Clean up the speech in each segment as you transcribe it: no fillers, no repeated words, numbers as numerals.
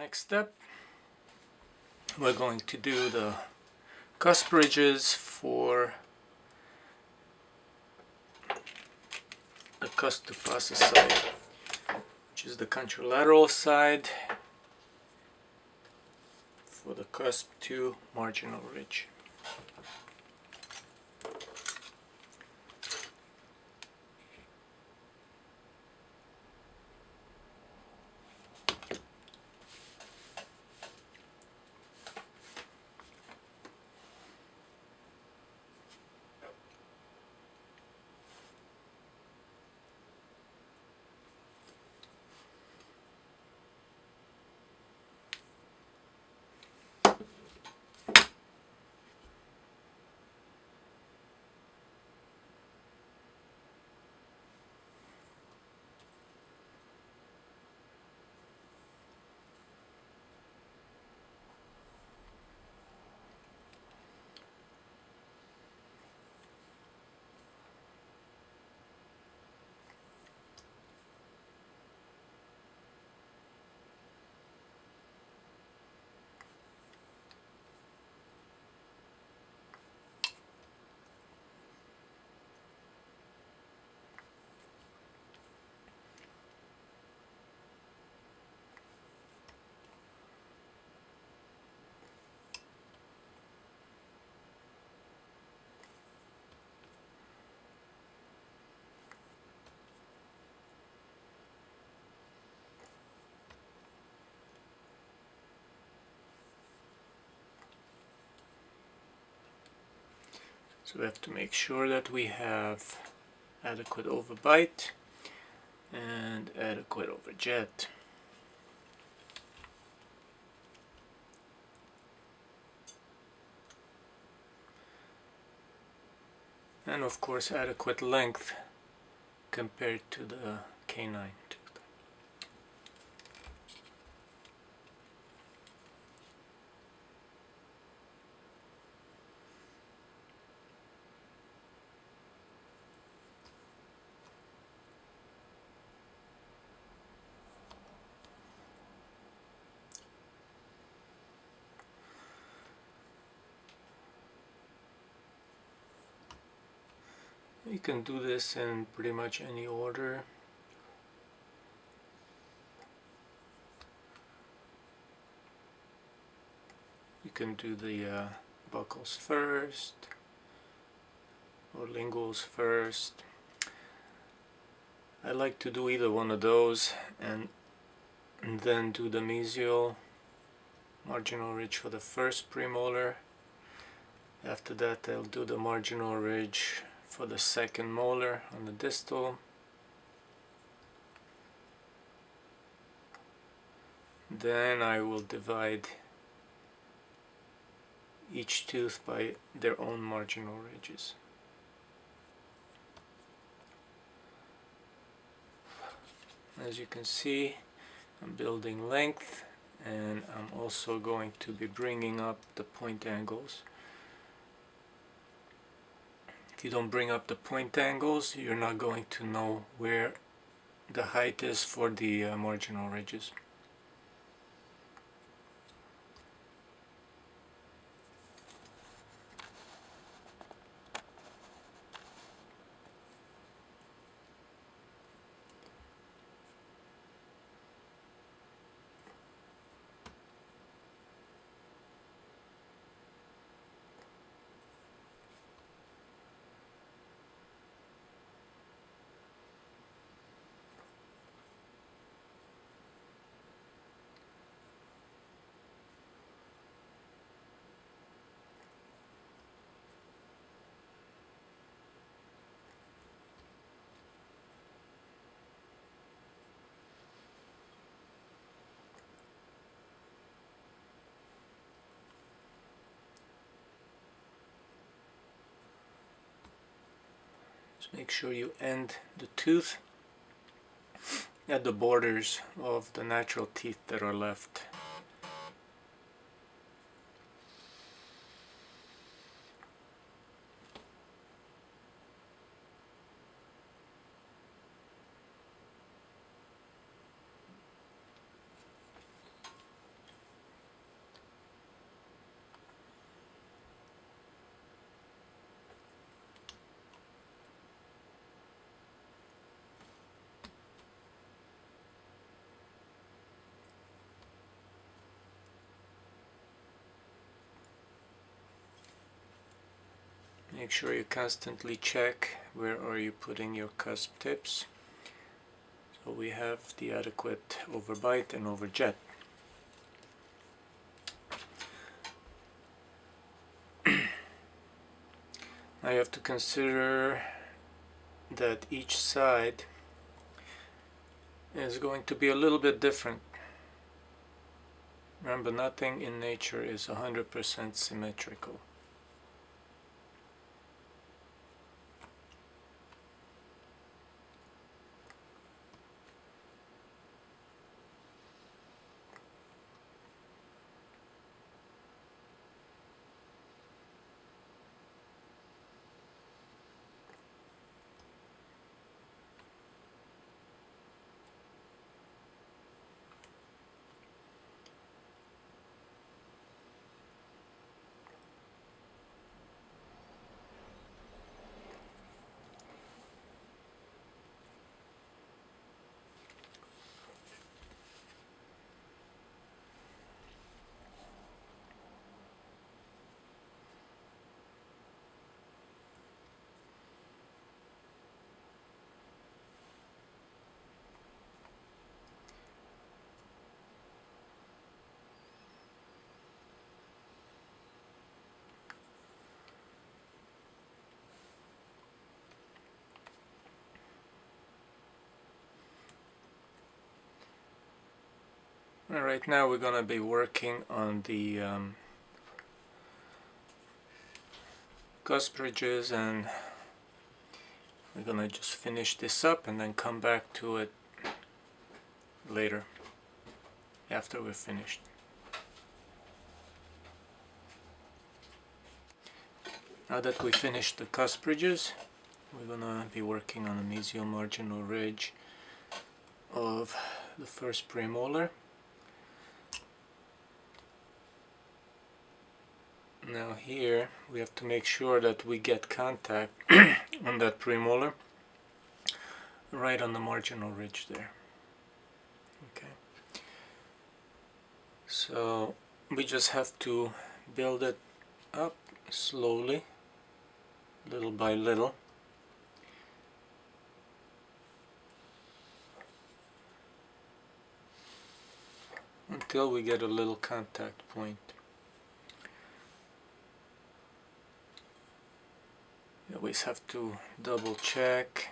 Next step, we're going to do the cusp ridges for the cusp to fossa side, which is the contralateral side for the cusp to marginal ridge. So we have to make sure that we have adequate overbite and adequate overjet. And of course adequate length compared to the canine tooth. You can do this in pretty much any order. You can do the buccals first or linguals first. I like to do either one of those and then do the mesial marginal ridge for the first premolar. After that I'll do the marginal ridge for the second molar on the distal. Then I will divide each tooth by their own marginal ridges. As you can see, I'm building length, and I'm also going to be bringing up the point angles. If you don't bring up the point angles, you're not going to know where the height is for the marginal ridges. Just make sure you end the tooth at the borders of the natural teeth that are left. Make sure you constantly check where are you putting your cusp tips, so we have the adequate overbite and overjet. Now you have to consider that each side is going to be a little bit different. Remember, nothing in nature is 100% symmetrical. Right now we're going to be working on the cusp ridges, and we're going to just finish this up and then come back to it later after we're finished. Now that we finished the cusp ridges, we're going to be working on a mesial marginal ridge of the first premolar. Now here we have to make sure that we get contact on that premolar right on the marginal ridge there. Okay. So we just have to build it up slowly, little by little. Until we get a little contact point. You always have to double check,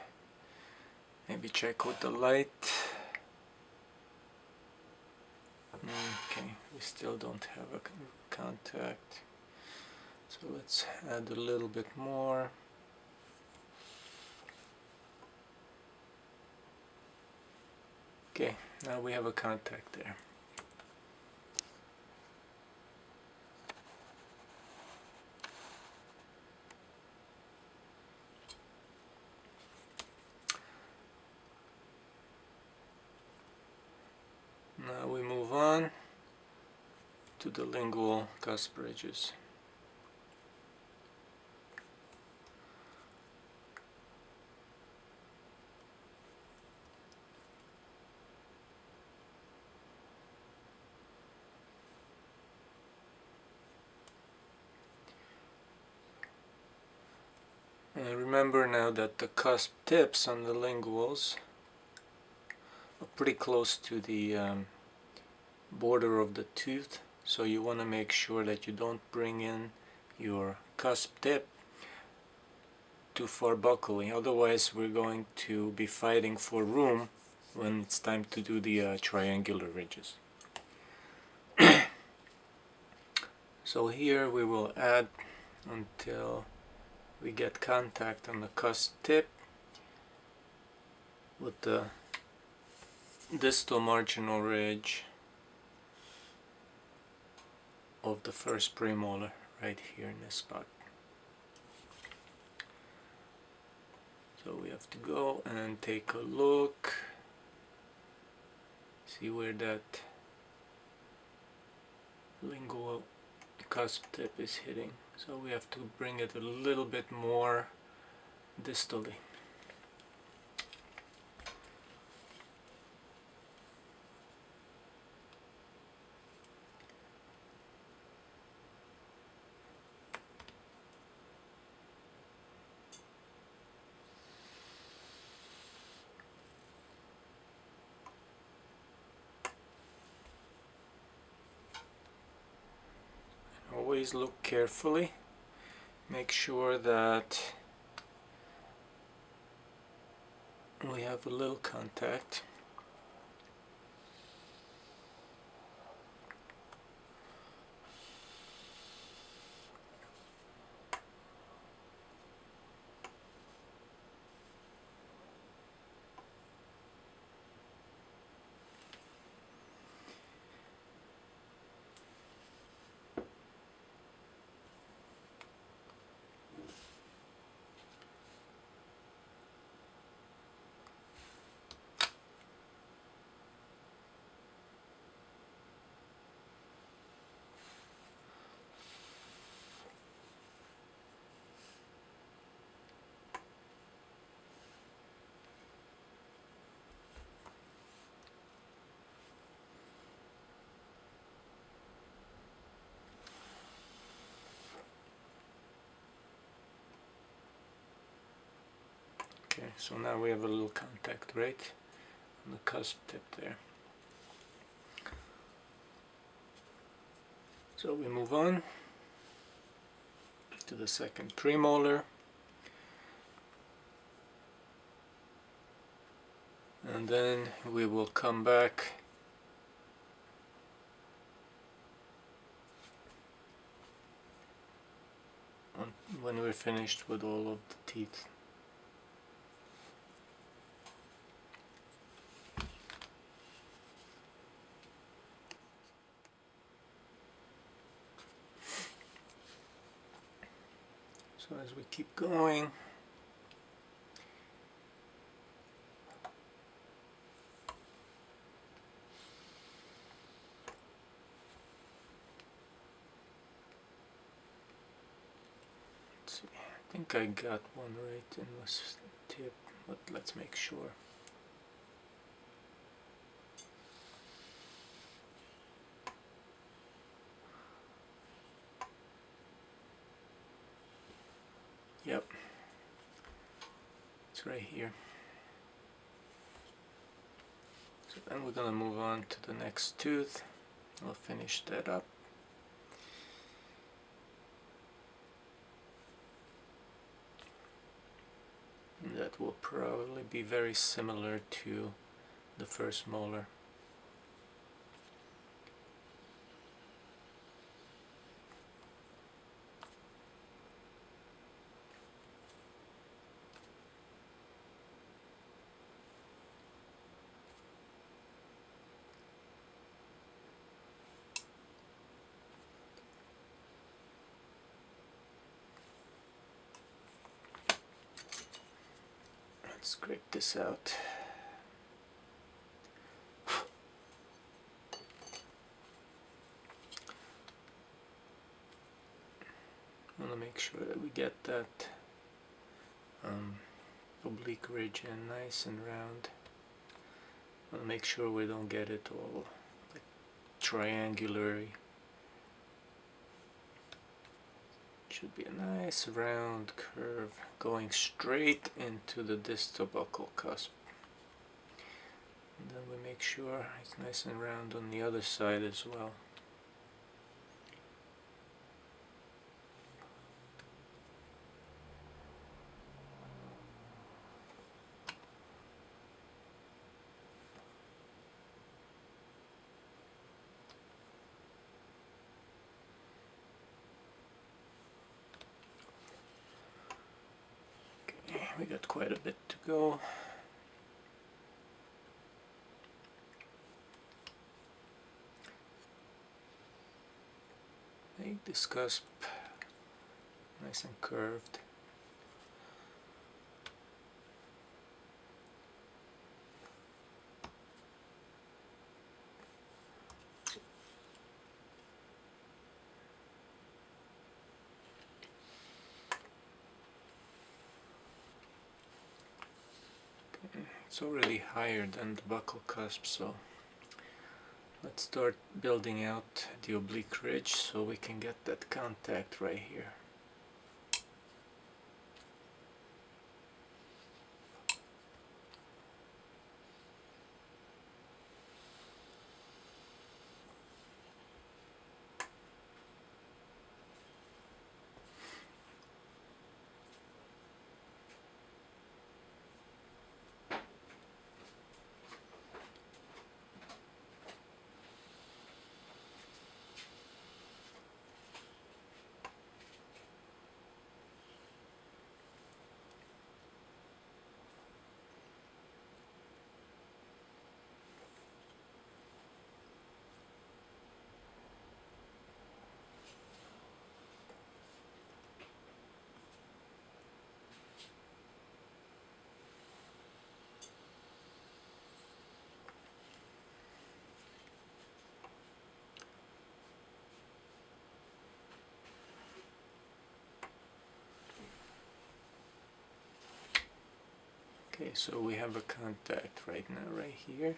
maybe check with the light. Okay, we still don't have a contact, so let's add a little bit more. Okay, now we have a contact there. Now we move on to the lingual cusp ridges. And remember now that the cusp tips on the linguals are pretty close to the border of the tooth, so you want to make sure that you don't bring in your cusp tip too far buccally, otherwise we're going to be fighting for room when it's time to do the triangular ridges. So here we will add until we get contact on the cusp tip with the distal marginal ridge of the first premolar right here in this spot. So we have to go and take a look, see where that lingual cusp tip is hitting. So we have to bring it a little bit more distally. always look carefully. Make sure that we have a little contact. Okay, so now we have a little contact right on the cusp tip there. So we move on to the second premolar, and then we will come back when we're finished with all of the teeth. So as we keep going, let's see, I think I got one right in this tip, but let's make sure. Yep, it's right here. So then we're gonna move on to the next tooth. We'll finish that up. And that will probably be very similar to the first molar. Let's scrape this out. I want to make sure that we get that oblique ridge in nice and round. I want to make sure we don't get it all like triangular. Should be a nice round curve going straight into the distal buccal cusp. And then we make sure it's nice and round on the other side as well. We got quite a bit to go. Make this cusp nice and curved. It's already higher than the buccal cusp, so let's start building out the oblique ridge so we can get that contact right here. Okay, so we have a contact right now, right here.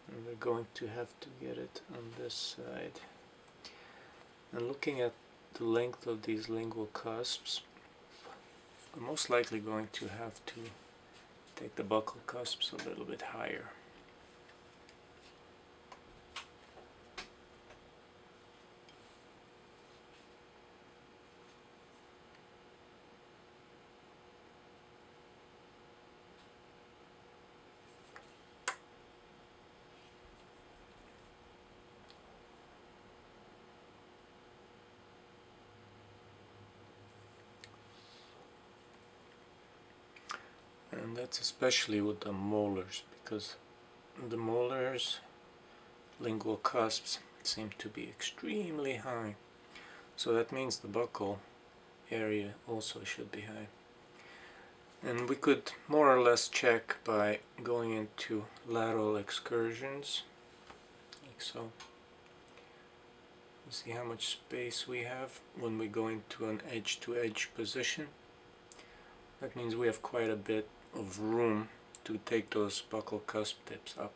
And we're going to have to get it on this side. And looking at the length of these lingual cusps, we're most likely going to have to take the buccal cusps a little bit higher. And that's especially with the molars, because the molars, lingual cusps, seem to be extremely high. So that means the buccal area also should be high. And we could more or less check by going into lateral excursions, like so. See how much space we have when we go into an edge-to-edge position. That means we have quite a bit of room to take those buccal cusp tips up.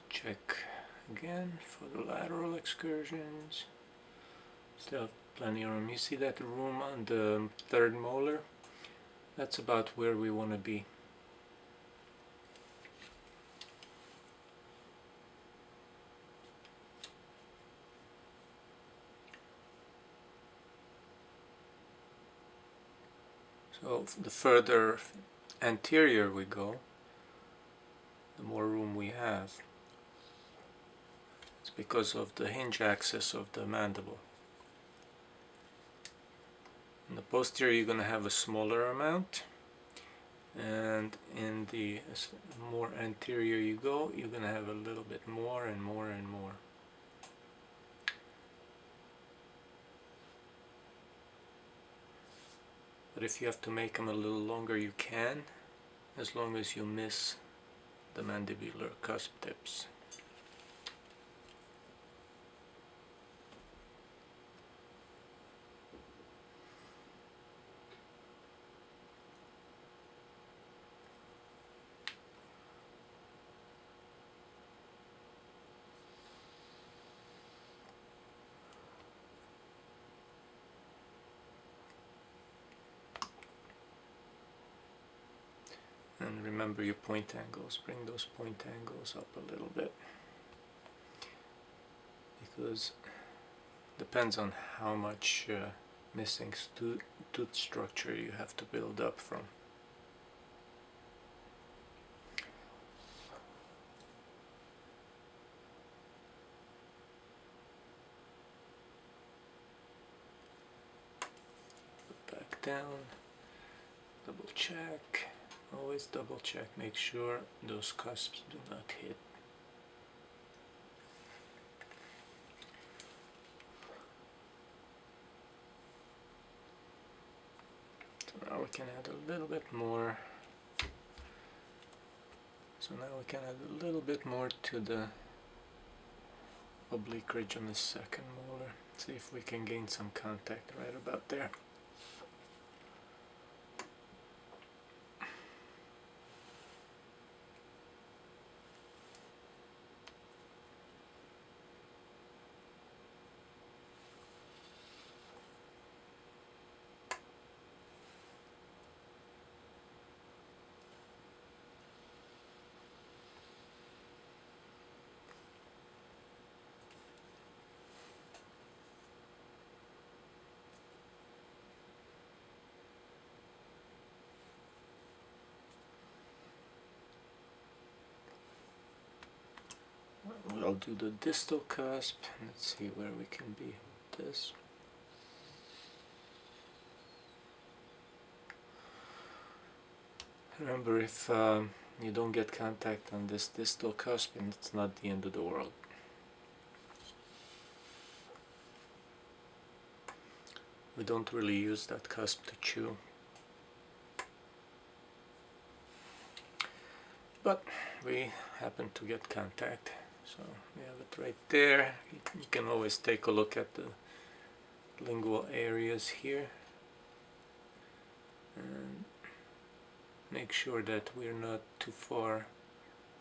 Check again for the lateral excursions. Still have plenty of room. You see that room on the third molar? That's about where we want to be. So the further anterior we go, the more room we have. It's because of the hinge axis of the mandible. In the posterior you're going to have a smaller amount, and in the more anterior you go, you're going to have a little bit more and more and more. But if you have to make them a little longer, you can, as long as you miss the mandibular cusp tips. And remember your point angles. Bring those point angles up a little bit, because it depends on how much missing tooth structure you have to build up from. Put back down, double check. Always double check, make sure those cusps do not hit. So now we can add a little bit more. So now we can add a little bit more to the oblique ridge on the second molar. See if we can gain some contact right about there. I'll do the distal cusp. Let's see where we can be with this. Remember, if you don't get contact on this distal cusp, and it's not the end of the world. We don't really use that cusp to chew. But we happen to get contact. So we have it right there. You can always take a look at the lingual areas here. And make sure that we're not too far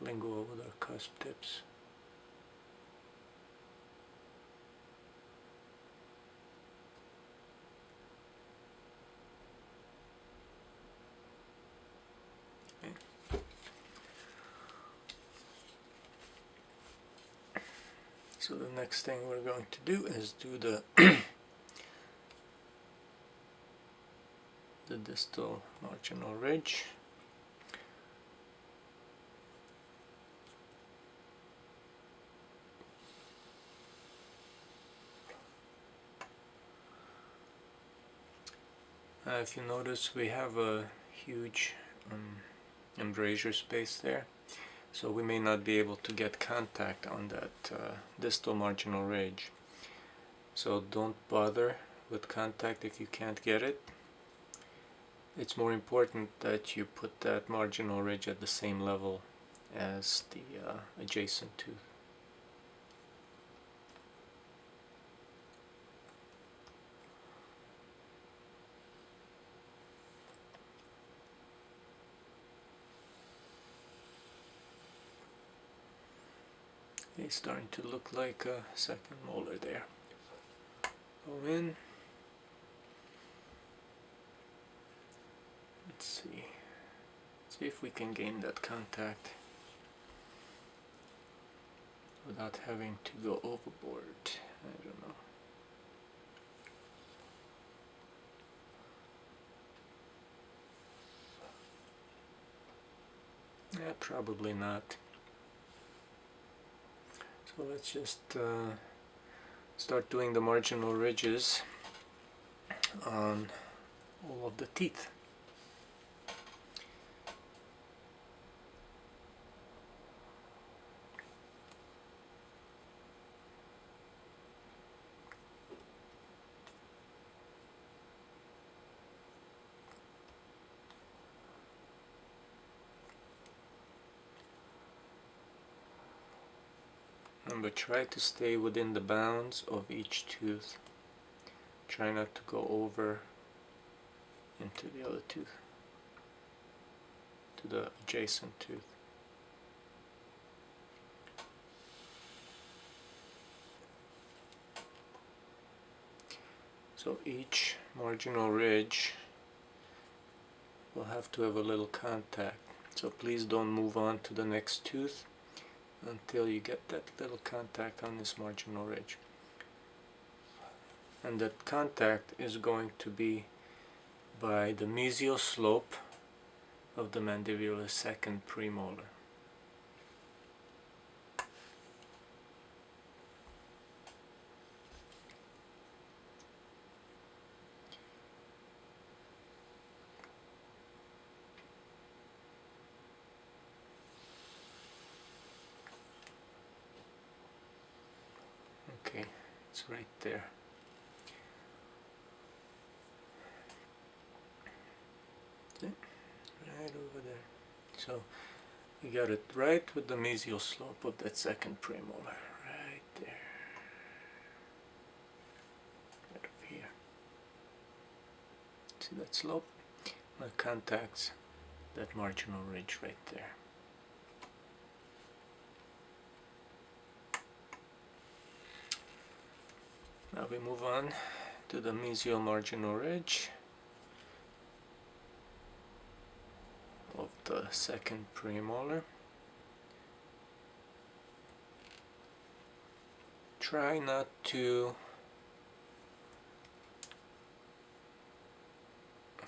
lingual with our cusp tips. Okay. So the next thing we're going to do is do the the distal marginal ridge. If you notice, we have a huge embrasure space there, so we may not be able to get contact on that distal marginal ridge. So don't bother with contact if you can't get it. It's more important that you put that marginal ridge at the same level as the adjacent tooth. It's starting to look like a second molar there. Go in. Let's see. See if we can gain that contact without having to go overboard. I don't know. Yeah, probably not. So let's just start doing the marginal ridges on all of the teeth. Remember, try to stay within the bounds of each tooth. Try not to go over into the other tooth, to the adjacent tooth. So each marginal ridge will have to have a little contact. So please don't move on to the next tooth until you get that little contact on this marginal ridge. And that contact is going to be by the mesial slope of the mandibular second premolar. Okay, it's right there. See? Right over there. So we got it right with the mesial slope of that second premolar. Right there. Right over here. See that slope? That contacts that marginal ridge right there. Now we move on to the mesial marginal ridge of the second premolar. Try not to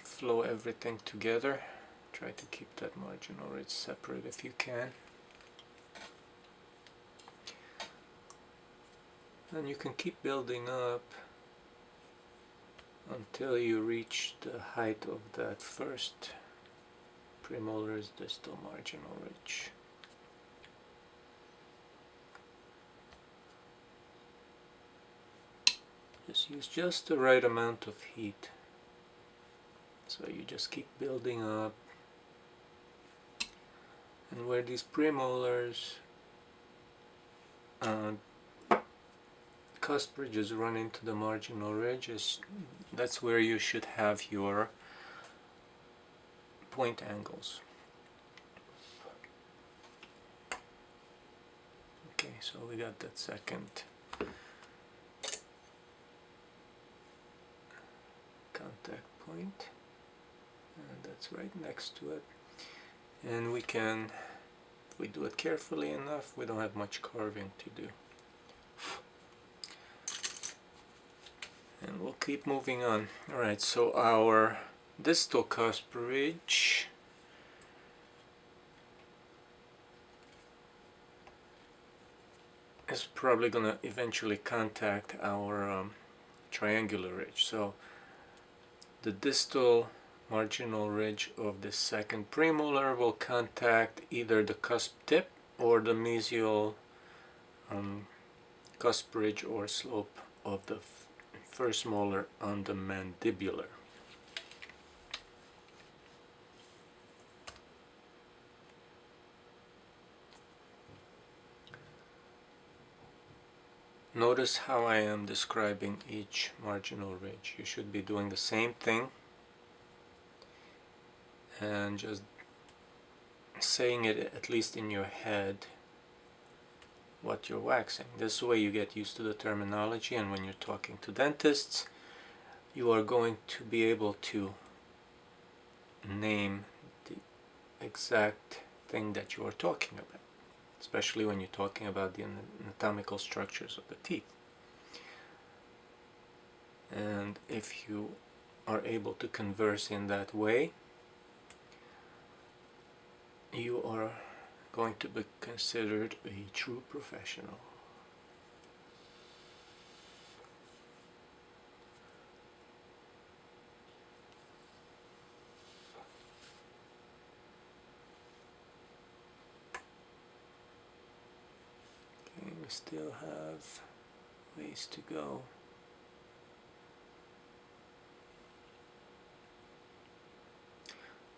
flow everything together. Try to keep that marginal ridge separate if you can. And you can keep building up until you reach the height of that first premolar's distal marginal ridge. Just use just the right amount of heat. So you just keep building up. And where these premolars cusp ridges run into the marginal ridges, that's where you should have your point angles. Okay, so we got that second contact point, and that's right next to it. And we can, if we do it carefully enough, we don't have much carving to do. And we'll keep moving on. Alright, so our distal cusp ridge is probably going to eventually contact our triangular ridge. So the distal marginal ridge of the second premolar will contact either the cusp tip or the mesial cusp ridge or slope of the first molar on the mandibular. Notice how I am describing each marginal ridge. You should be doing the same thing and just saying it at least in your head what you're waxing. This way you get used to the terminology, and when you're talking to dentists you are going to be able to name the exact thing that you are talking about, especially when you're talking about the anatomical structures of the teeth. And if you are able to converse in that way, you are going to be considered a true professional. Okay, we still have ways to go.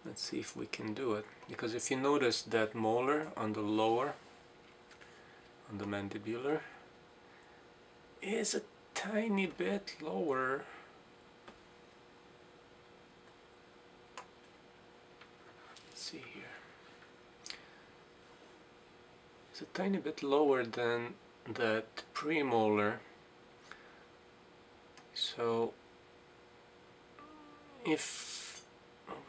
Let's see if we can do it, because if you notice that molar on the lower, on the mandibular, is a tiny bit lower . Let's see here. It's a tiny bit lower than that premolar. So if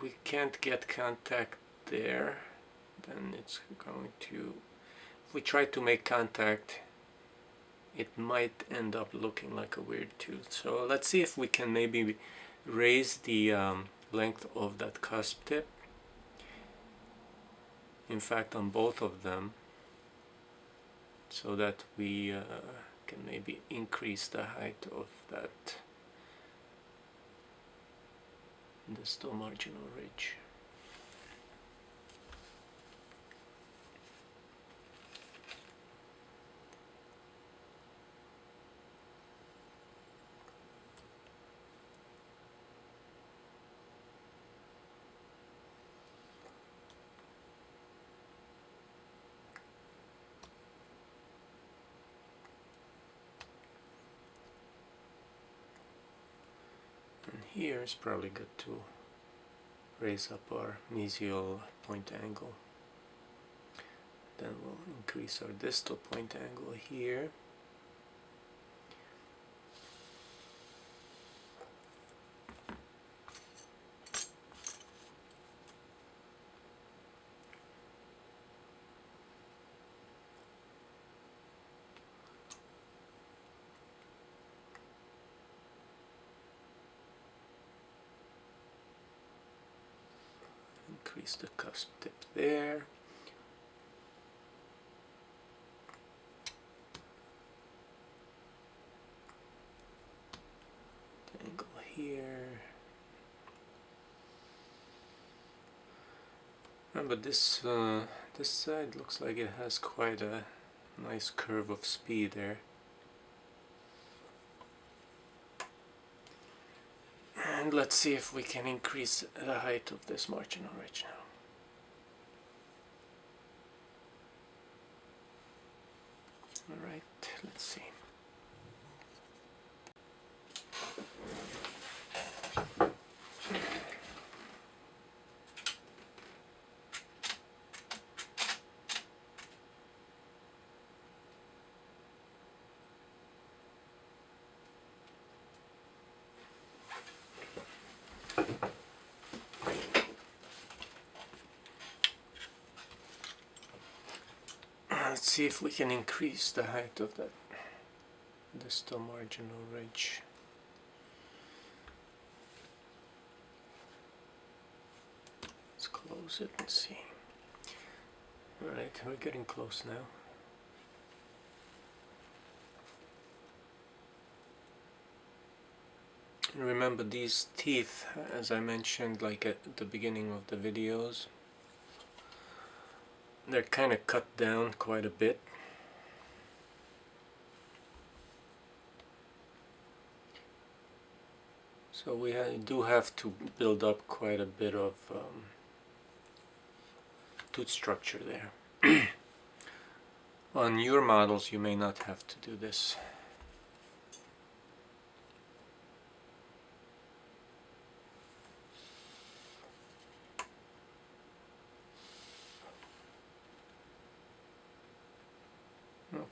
we can't get contact there, then it's going to, if we try to make contact, it might end up looking like a weird tooth. So let's see if we can maybe raise the length of that cusp tip. In fact, on both of them, so that we can maybe increase the height of that distal marginal ridge. And here it's probably good to raise up our mesial point angle. Then we'll increase our distal point angle here. Increase the cusp tip there. But this side looks like it has quite a nice curve of speed there. And let's see if we can increase the height of this marginal ridge now. Alright, let's see. Let's see if we can increase the height of that distal marginal ridge. Let's close it and see. Alright, we're getting close now. And remember these teeth, as I mentioned like at the beginning of the videos, they're kind of cut down quite a bit. So we do have to build up quite a bit of tooth structure there. On your models you may not have to do this.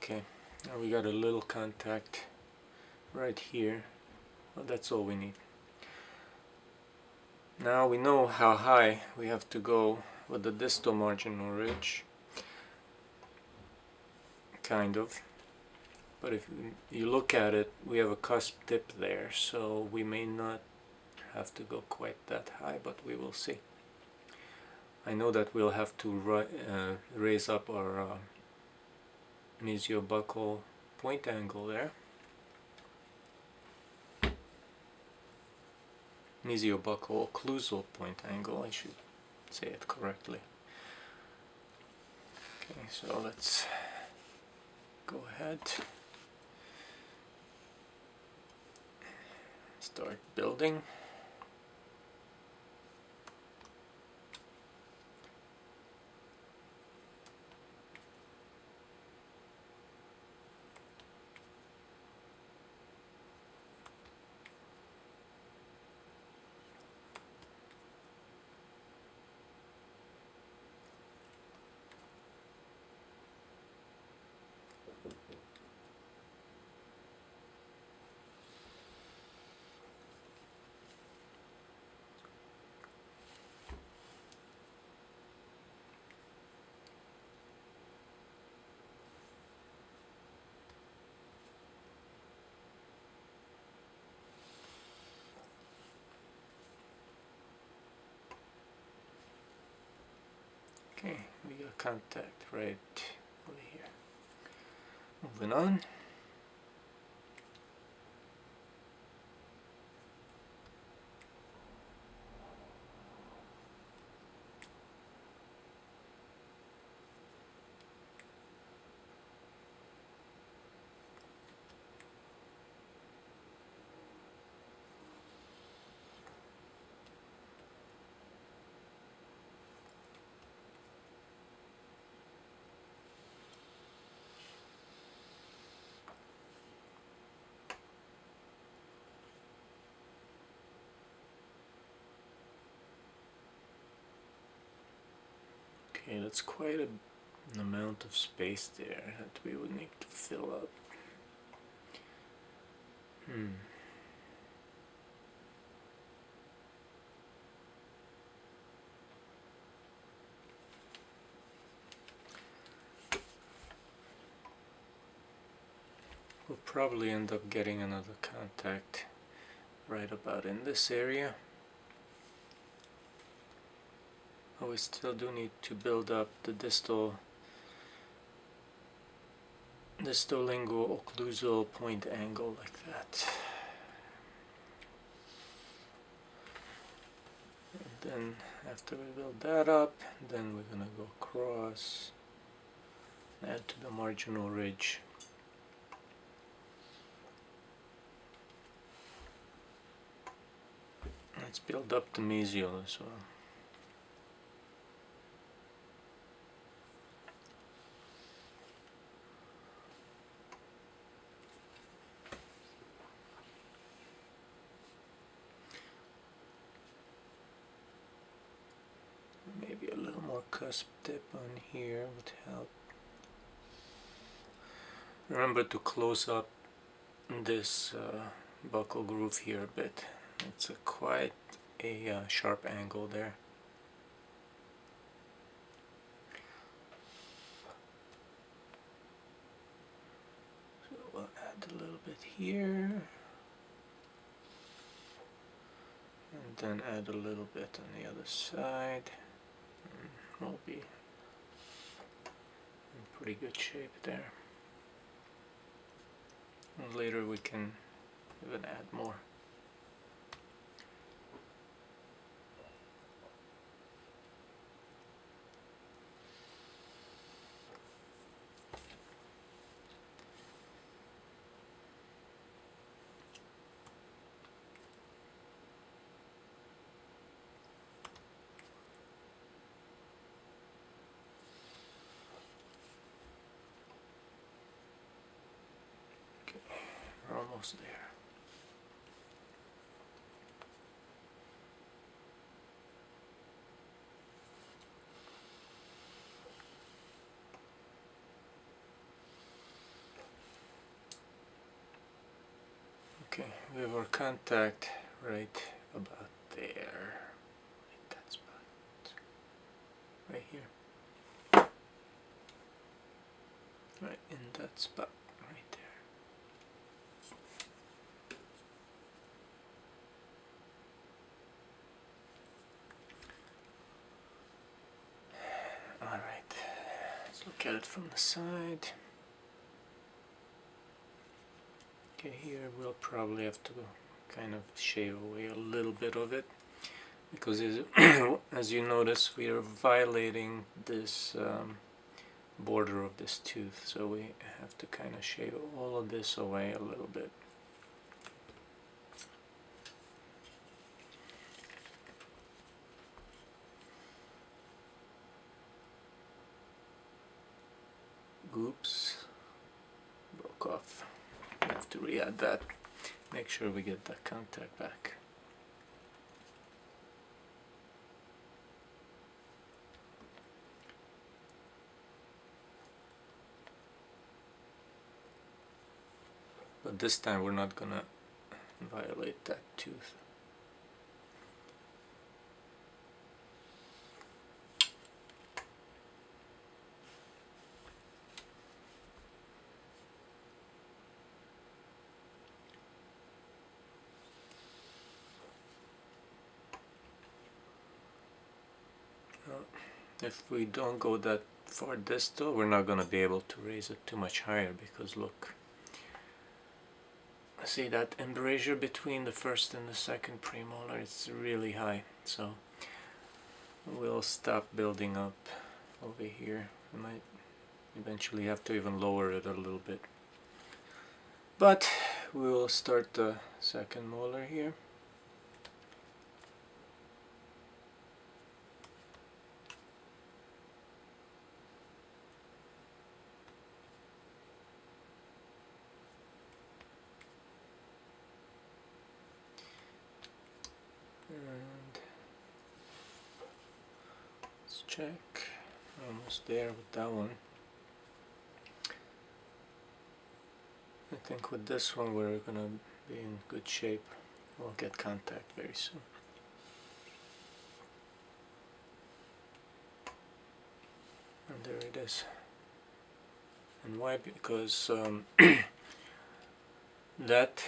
Okay, now we got a little contact right here. Well, that's all we need. Now we know how high we have to go with the distal marginal ridge, kind of. But if you look at it, we have a cusp tip there, so we may not have to go quite that high, but we will see. I know that we'll have to raise up our mesiobuccal point angle there. Mesiobuccal occlusal point angle, I should say it correctly. Okay, so let's go ahead, start building. Okay, we got contact right over here. Moving on. Okay, that's quite an amount of space there that we would need to fill up. We'll probably end up getting another contact right about in this area. But we still do need to build up the distolingual-occlusal point angle like that. And Then after we build that up, then we're gonna go across, add to the marginal ridge. Let's build up the mesial as well. Maybe a little more cusp tip on here would help. Remember to close up this buckle groove here a bit. It's quite a sharp angle there. So we'll add a little bit here, and then add a little bit on the other side. We'll be in pretty good shape there. And later we can even add more. We're almost there. Okay, we have our contact right about there. Right that spot. Right here. Right in that spot. Right there. Alright, let's look at it from the side. Okay, here we'll probably have to kind of shave away a little bit of it, because as you notice, we are violating this border of this tooth, so we have to kind of shave all of this away a little bit. Oops, broke off. We have to re-add that. Make sure we get that contact back. But this time we're not gonna violate that tooth. If we don't go that far distal, we're not going to be able to raise it too much higher, because look, see that embrasure between the first and the second premolar, it's really high, so we'll stop building up over here. We might eventually have to even lower it a little bit, but we will start the second molar here. And let's check. Almost there with that one. I think with this one we're gonna be in good shape. We'll get contact very soon. And there it is. And why? Because that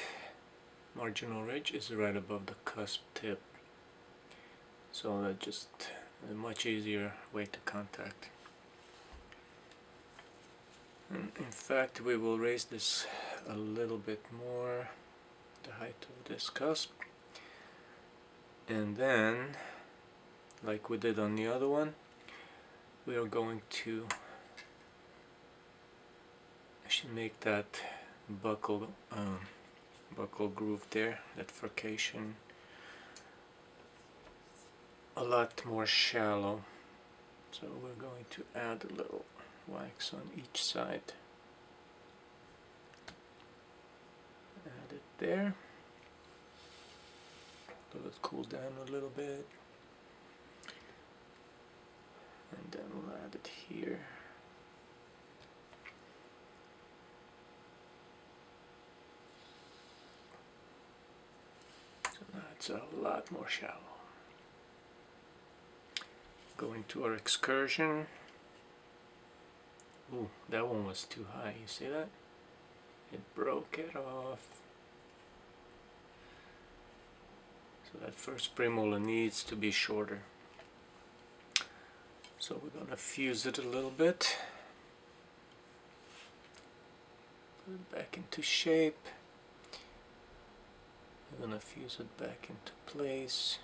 marginal ridge is right above the cusp tip, so that's just a much easier way to contact. And in fact, we will raise this a little bit more, the height of this cusp, and then like we did on the other one. We are going to actually make that buckle groove there, that furcation, a lot more shallow. So we're going to add a little wax on each side. Add it there. Let it cool down a little bit. And then we'll add it here. So now it's a lot more shallow. Going to our excursion. Ooh, that one was too high, you see that? It broke it off. So that first premolar needs to be shorter. So we're going to fuse it a little bit. Put it back into shape. We're going to fuse it back into place.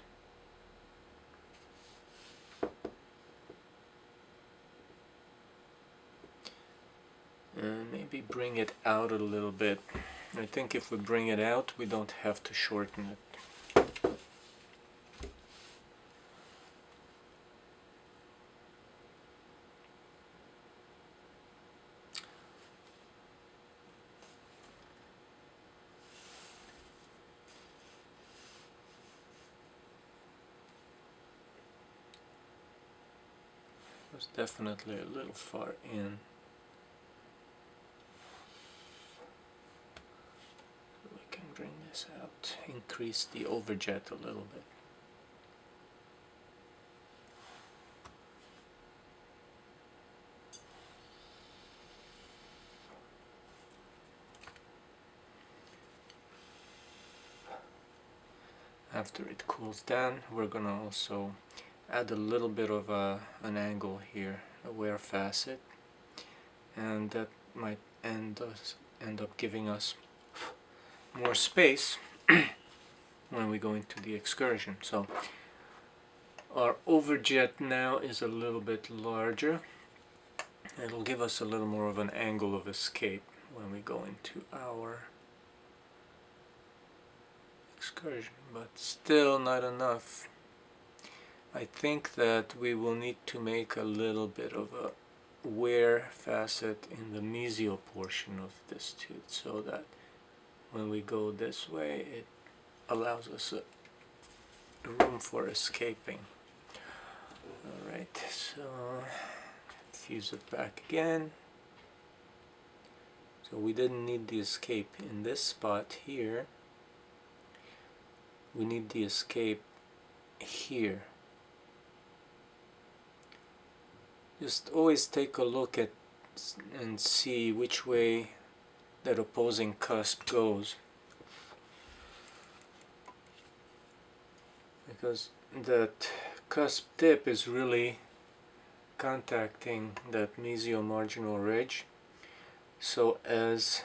And maybe bring it out a little bit. I think if we bring it out, we don't have to shorten it. It was definitely a little far in. Bring this out, increase the overjet a little bit. After it cools down, we're gonna also add a little bit of an angle here, a wear facet, and that might end up giving us more space when we go into the excursion. So our overjet now is a little bit larger. It'll give us a little more of an angle of escape when we go into our excursion, but still not enough. I think that we will need to make a little bit of a wear facet in the mesial portion of this tooth, so that when we go this way it allows us a room for escaping. Alright, so fuse it back again. So we didn't need the escape in this spot here. We need the escape here. Just always take a look at and see which way that opposing cusp goes, because that cusp tip is really contacting that mesial marginal ridge. So as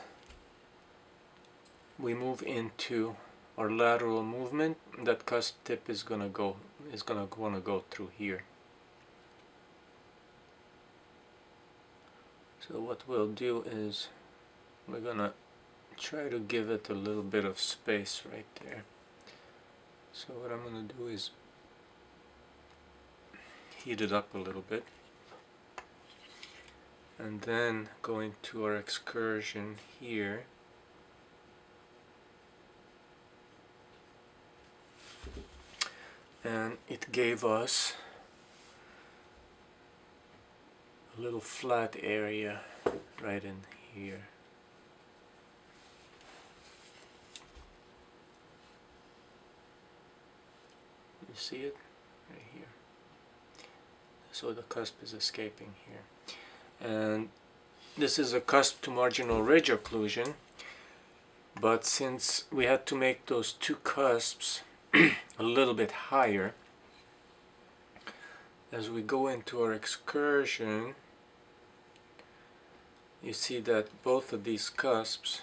we move into our lateral movement, that cusp tip is gonna wanna go through here. So what we'll do is we're gonna try to give it a little bit of space right there. So what I'm gonna do is heat it up a little bit, and then going to our excursion here, and it gave us a little flat area right in here. You see it right here. So the cusp is escaping here, and this is a cusp to marginal ridge occlusion, but since we had to make those two cusps a little bit higher, as we go into our excursion, you see that both of these cusps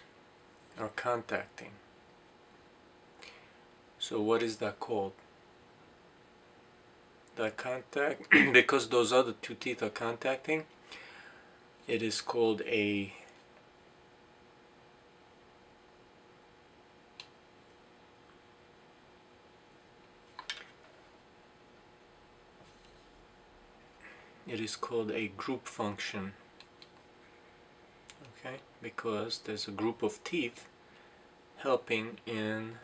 are contacting. So what is that called? that contact, because those other two teeth are contacting, it is called a group function. Okay, because there's a group of teeth helping in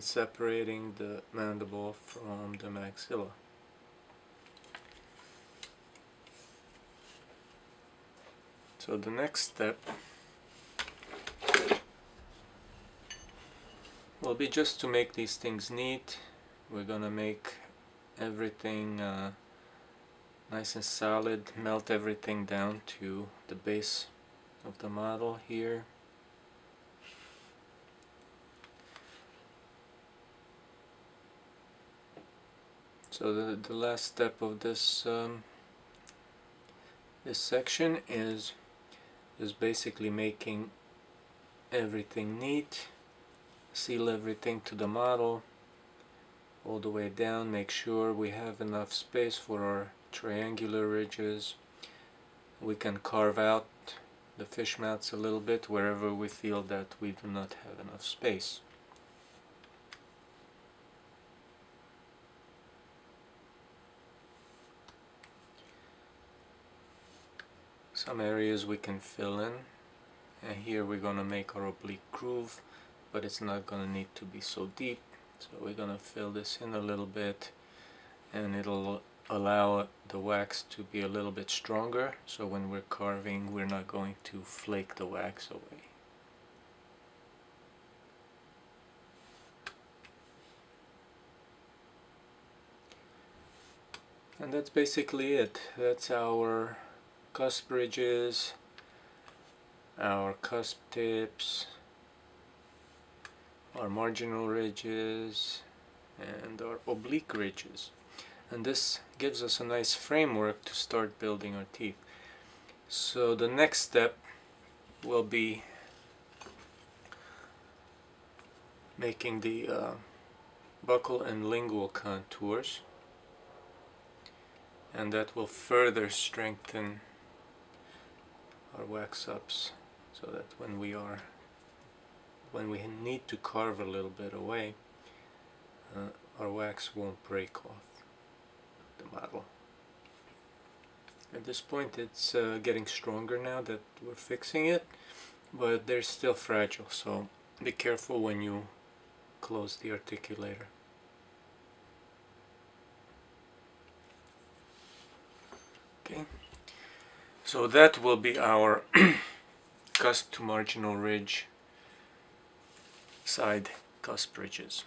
separating the mandible from the maxilla. So the next step will be just to make these things neat. We're gonna make everything nice and solid, melt everything down to the base of the model here. So the last step of this this section is basically making everything neat, seal everything to the model all the way down, make sure we have enough space for our triangular ridges. We can carve out the fish mouths a little bit wherever we feel that we do not have enough space. Some areas we can fill in, and here we're going to make our oblique groove, but it's not going to need to be so deep, so we're going to fill this in a little bit, and it'll allow the wax to be a little bit stronger, so when we're carving we're not going to flake the wax away. And that's basically it. That's our cusp ridges, our cusp tips, our marginal ridges, and our oblique ridges. And this gives us a nice framework to start building our teeth. So the next step will be making the buccal and lingual contours, and that will further strengthen our wax ups, so that when we need to carve a little bit away, our wax won't break off the model. At this point it's getting stronger now that we're fixing it, but they're still fragile, so be careful when you close the articulator. Okay, so that will be our cusp to marginal ridge side cusp ridges.